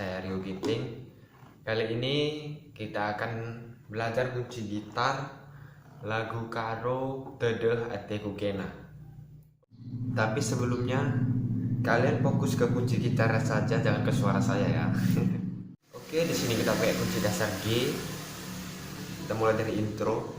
saya Rio Giting. Kali ini kita akan belajar kunci gitar lagu Karo Dedeh Ateku Kena. Tapi sebelumnya kalian fokus ke kunci gitar saja, jangan ke suara saya ya. Oke, di sini kita pakai kunci dasar G. Kita mulai dari intro.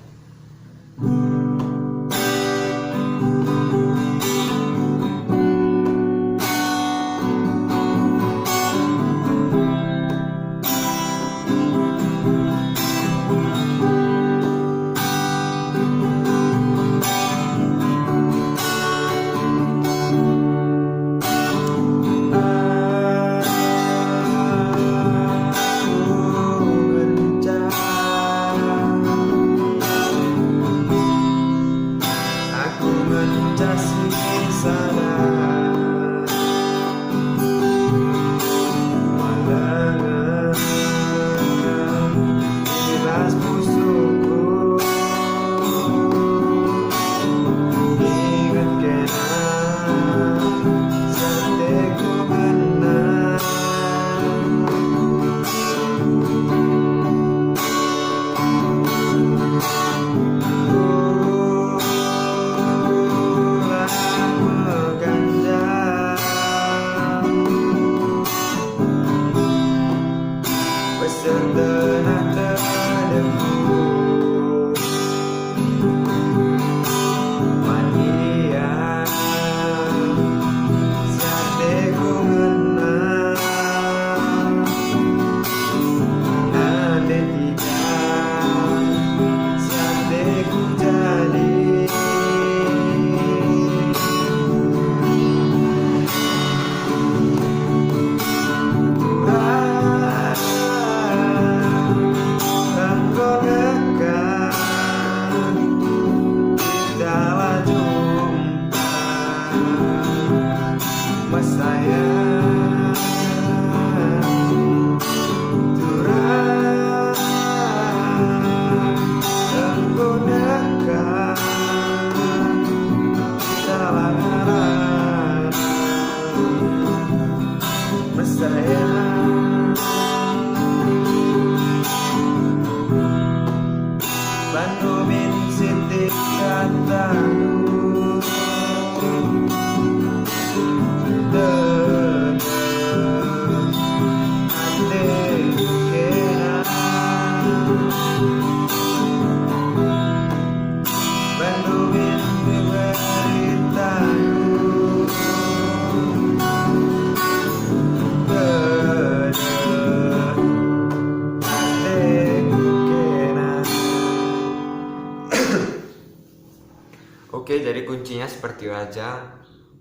Oke, jadi kuncinya seperti aja.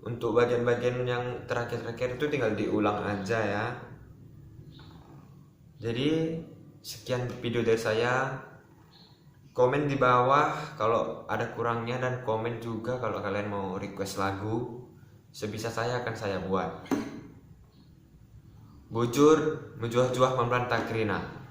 Untuk bagian-bagian yang terakhir-terakhir itu tinggal diulang aja ya. Jadi sekian video dari saya. Komen di bawah kalau ada kurangnya, dan komen juga kalau kalian mau request lagu. Sebisa saya akan saya buat. Bujur, menjuah-juah memberantak Krina.